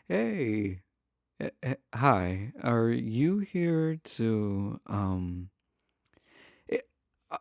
Hey, hi. Are you here to eh, uh,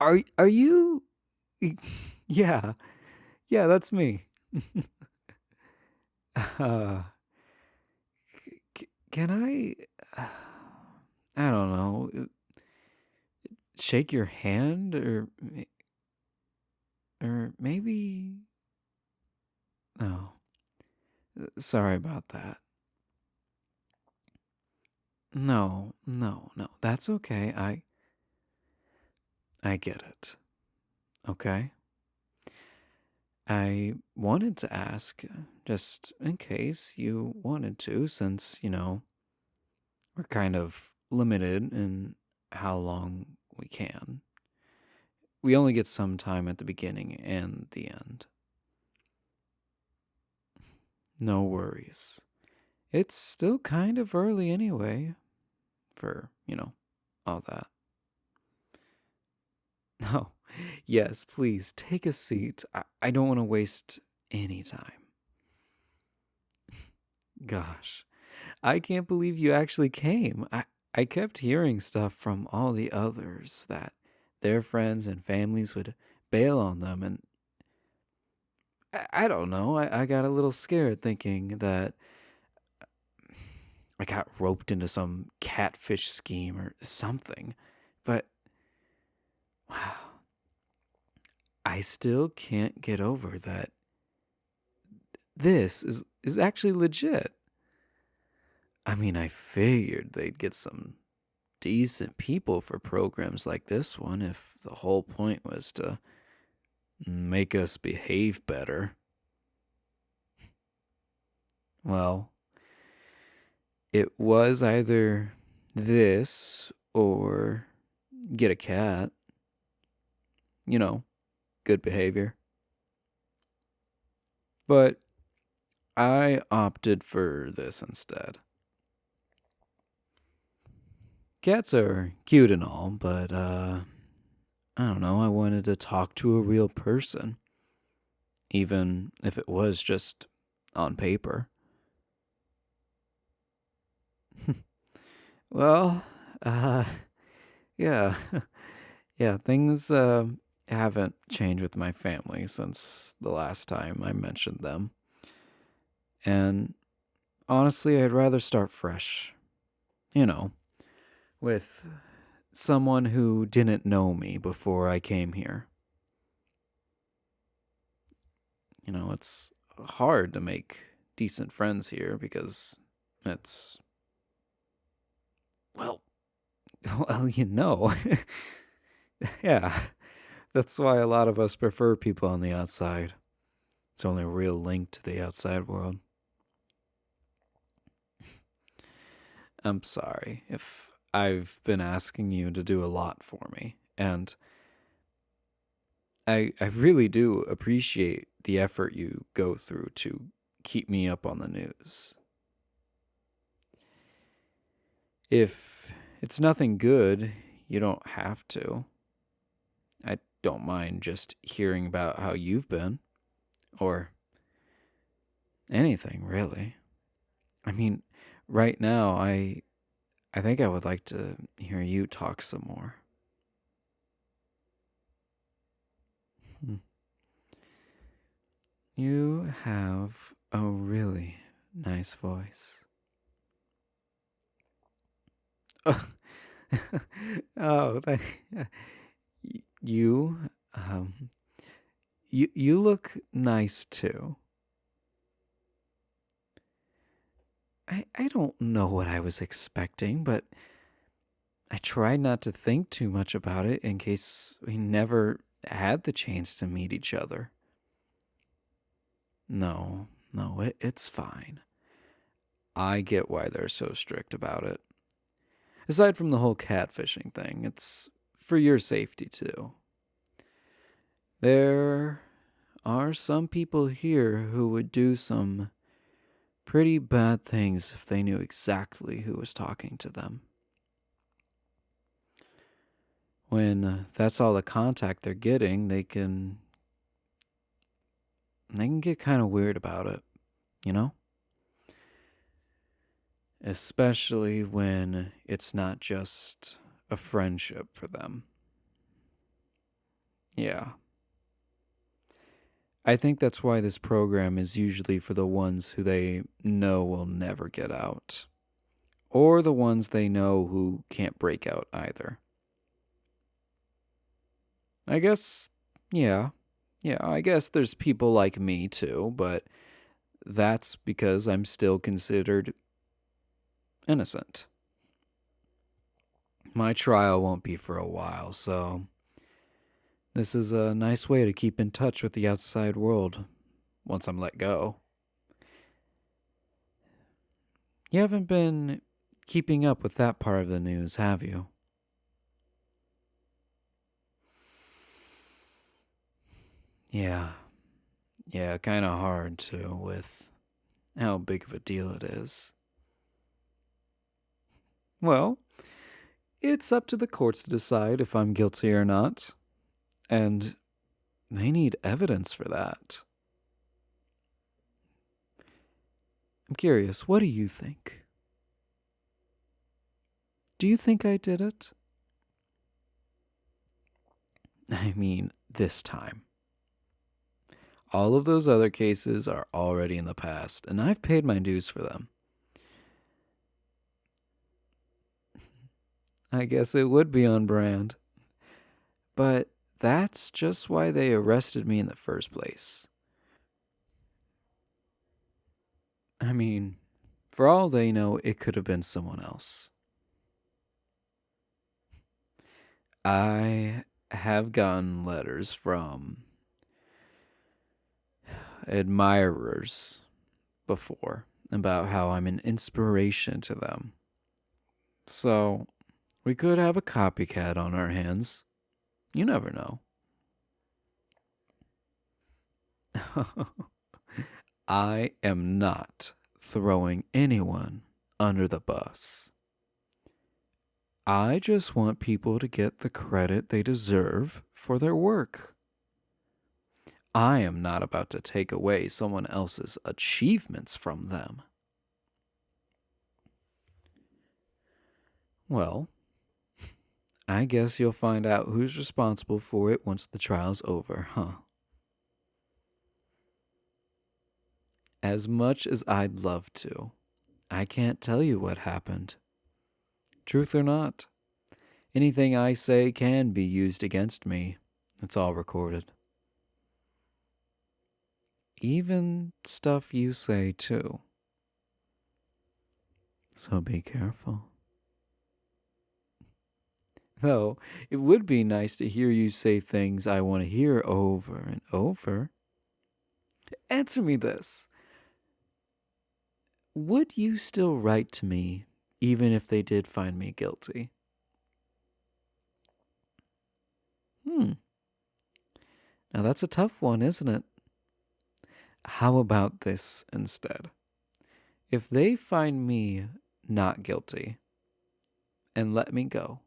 are you Yeah, yeah, that's me. Uh, can I I don't know, shake your hand or maybe no. Sorry about that. No, no, no. That's okay. I get it. Okay? I wanted to ask, just in case you wanted to, since, we're kind of limited in how long we can. We only get some time at the beginning and the end. No worries. It's still kind of early anyway, for, all that. No. Yes, please take a seat. I don't want to waste any time. Gosh. I can't believe you actually came. I kept hearing stuff from all the others that their friends and families would bail on them, and I don't know. I got a little scared thinking that I got roped into some catfish scheme or something. But wow, I still can't get over that this is actually legit. I mean, I figured they'd get some decent people for programs like this one if the whole point was to make us behave better. Well, it was either this or get a cat. You know, good behavior. But I opted for this instead. Cats are cute and all, but I don't know, I wanted to talk to a real person, even if it was just on paper. Well, uh, yeah. Yeah, things haven't changed with my family since the last time I mentioned them. And honestly, I'd rather start fresh, you know, with someone who didn't know me before I came here. It's hard to make decent friends here because it's, well, well, yeah, that's why a lot of us prefer people on the outside. It's only a real link to the outside world. I'm sorry if I've been asking you to do a lot for me. And I really do appreciate the effort you go through to keep me up on the news. If it's nothing good, you don't have to. I don't mind just hearing about how you've been, or anything, really. I mean, right now, I think I would like to hear you talk some more. Hmm. You have a really nice voice. Oh, you, um, you look nice too. I don't know what I was expecting, but I tried not to think too much about it in case we never had the chance to meet each other. No, no, it's fine. I get why they're so strict about it. Aside from the whole catfishing thing, it's for your safety too. There are some people here who would do some pretty bad things if they knew exactly who was talking to them. When that's all the contact they're getting, they can get kind of weird about it, you know? especially when it's not just a friendship for them. Yeah. I think that's why this program is usually for the ones who they know will never get out, or the ones they know who can't break out either. I guess, yeah. Yeah, I guess there's people like me too, but that's because I'm still considered innocent. My trial won't be for a while, so this is a nice way to keep in touch with the outside world once I'm let go. You haven't been keeping up with that part of the news, have you? Yeah. Yeah, kind of hard to with how big of a deal it is. Well, it's up to the courts to decide if I'm guilty or not, and they need evidence for that. I'm curious, what do you think? Do you think I did it? I mean, this time. All of those other cases are already in the past, and I've paid my dues for them. I guess it would be on brand. But that's just why they arrested me in the first place. I mean, for all they know, it could have been someone else. I have gotten letters from admirers before about how I'm an inspiration to them. So, we could have a copycat on our hands. You never know. I am not throwing anyone under the bus. I just want people to get the credit they deserve for their work. I am not about to take away someone else's achievements from them. Well, I guess you'll find out who's responsible for it once the trial's over, huh? As much as I'd love to, I can't tell you what happened. Truth or not, anything I say can be used against me. It's all recorded. Even stuff you say, too. So be careful. Though, it would be nice to hear you say things I want to hear over and over. Answer me this. Would you still write to me, even if they did find me guilty? Hmm. Now that's a tough one, isn't it? How about this instead? If they find me not guilty and let me go,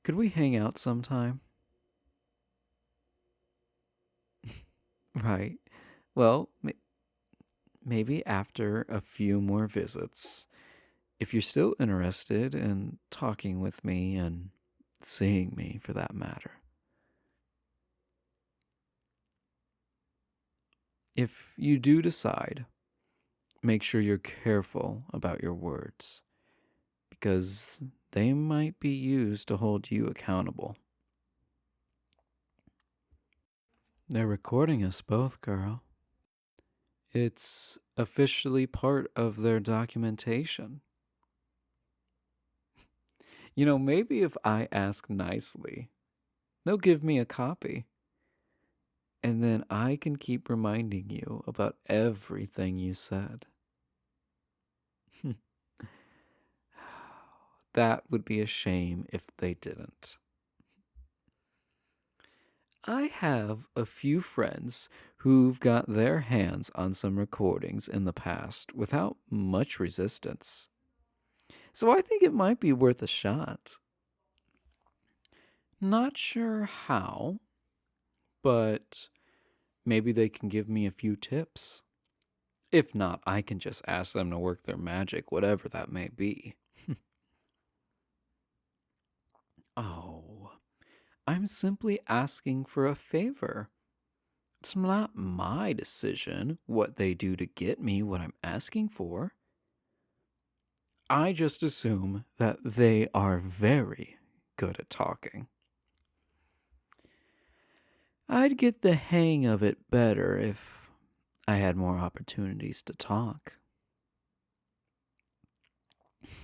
could we hang out sometime? Right. Well, maybe after a few more visits, if you're still interested in talking with me and seeing me for that matter. If you do decide, make sure you're careful about your words because they might be used to hold you accountable. They're recording us both, girl. It's officially part of their documentation. Maybe if I ask nicely, they'll give me a copy. And then I can keep reminding you about everything you said. That would be a shame if they didn't. I have a few friends who've got their hands on some recordings in the past without much resistance. So I think it might be worth a shot. Not sure how, but maybe they can give me a few tips. If not, I can just ask them to work their magic, whatever that may be. Oh, I'm simply asking for a favor. It's not my decision what they do to get me what I'm asking for. I just assume that they are very good at talking. I'd get the hang of it better if I had more opportunities to talk.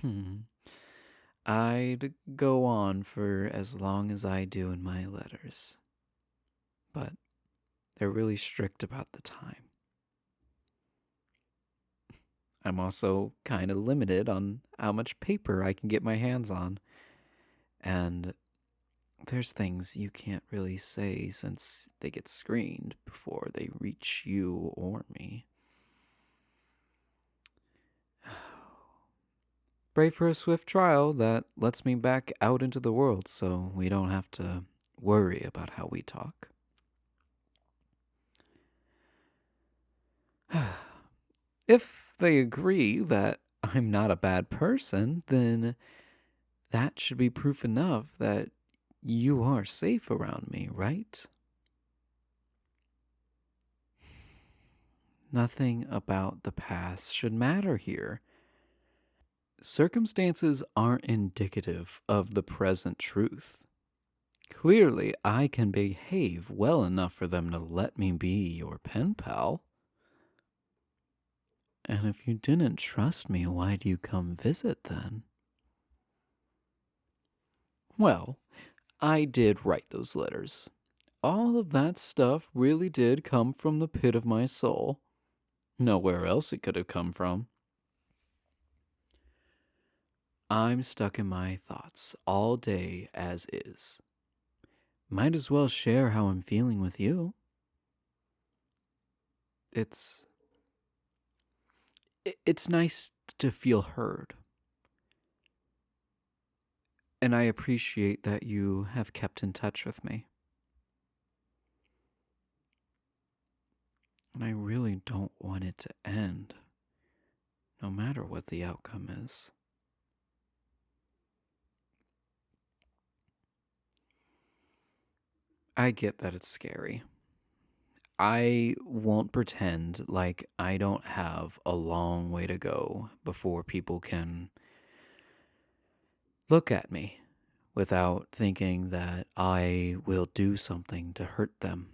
Hmm. I'd go on for as long as I do in my letters, but they're really strict about the time. I'm also kind of limited on how much paper I can get my hands on, and there's things you can't really say since they get screened before they reach you or me. Pray for a swift trial that lets me back out into the world so we don't have to worry about how we talk. If they agree that I'm not a bad person, then that should be proof enough that you are safe around me, right? Nothing about the past should matter here. Circumstances aren't indicative of the present truth. Clearly, I can behave well enough for them to let me be your pen pal. And if you didn't trust me, why do you come visit then? Well, I did write those letters. All of that stuff really did come from the pit of my soul. Nowhere else it could have come from. I'm stuck in my thoughts all day as is. Might as well share how I'm feeling with you. It's it's nice to feel heard. And I appreciate that you have kept in touch with me. And I really don't want it to end, no matter what the outcome is. I get that it's scary. I won't pretend like I don't have a long way to go before people can look at me without thinking that I will do something to hurt them.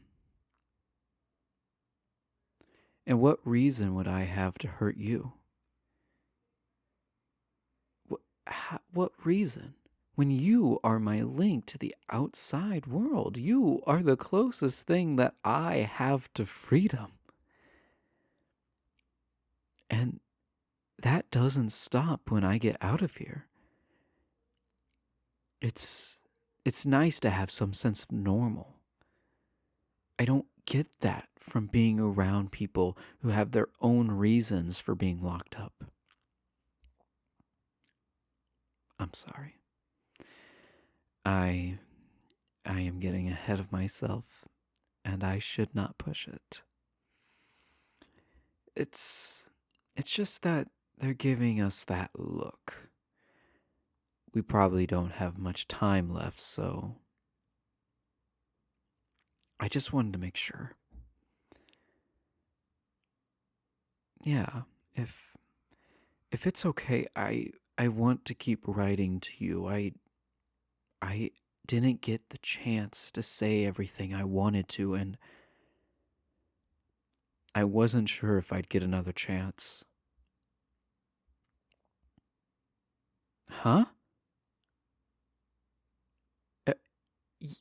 And what reason would I have to hurt you? What reason? When you are my link to the outside world, you are the closest thing that I have to freedom. And that doesn't stop when I get out of here. It's it's nice to have some sense of normal. I don't get that from being around people who have their own reasons for being locked up. I'm sorry. I I am getting ahead of myself and I should not push it. It's it's just that they're giving us that look. We probably don't have much time left, so I just wanted to make sure. Yeah, if if it's okay, I want to keep writing to you. I didn't get the chance to say everything I wanted to, and I wasn't sure if I'd get another chance. Huh? Uh,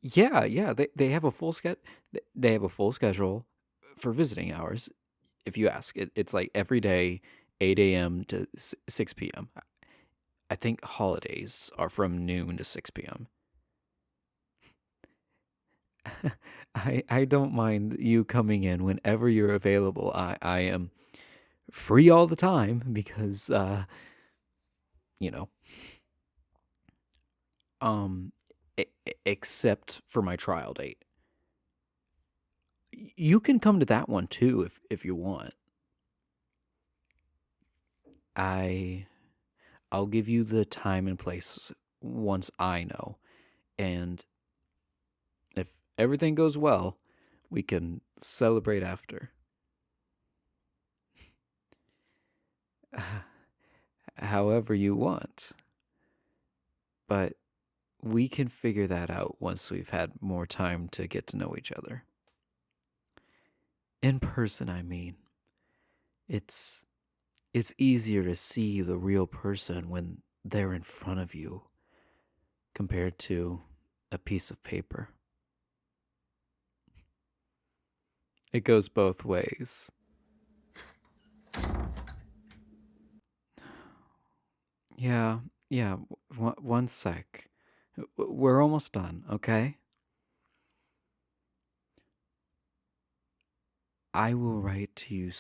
yeah, they have a full they have a full schedule for visiting hours. If you ask, it's like every day, 8 a.m. to 6 p.m. I think holidays are from noon to 6 p.m. I don't mind you coming in whenever you're available. I am free all the time because you know, um except for my trial date. You can come to that one too if you want. I I'll give you the time and place once I know. And if everything goes well, we can celebrate after. However you want. But we can figure that out once we've had more time to get to know each other. In person, I mean. It's it's easier to see the real person when they're in front of you compared to a piece of paper. It goes both ways. Yeah, yeah, one sec. We're almost done, okay? I will write to you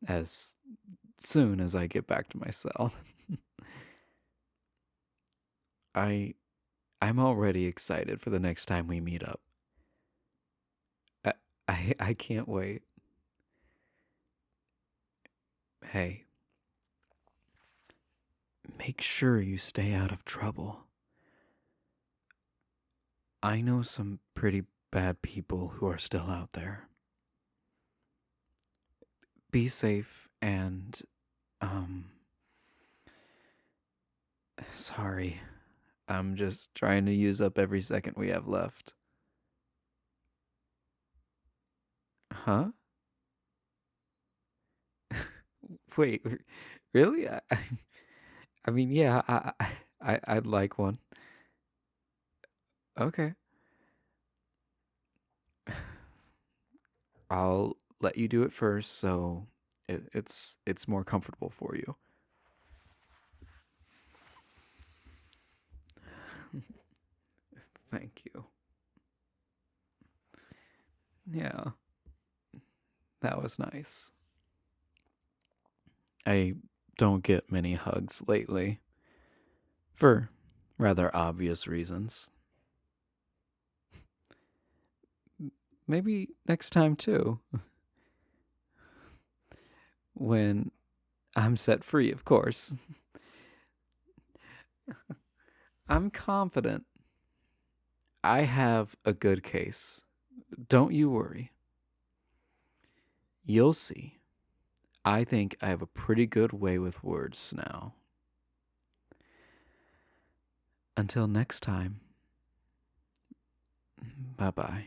as soon as I get back to my cell. I I'm already excited for the next time we meet up. I I can't wait. Hey, make sure you stay out of trouble. I know some pretty bad people who are still out there. Be safe and um sorry. I'm just trying to use up every second we have left. Huh? Wait, really? I mean, yeah, I'd like one. Okay. I'll let you do it first so it's more comfortable for you. Thank you. Yeah, that was nice. I don't get many hugs lately for rather obvious reasons. Maybe next time too, when I'm set free, of course. I'm confident I have a good case. Don't you worry. You'll see. I think I have a pretty good way with words now. Until next time, bye bye.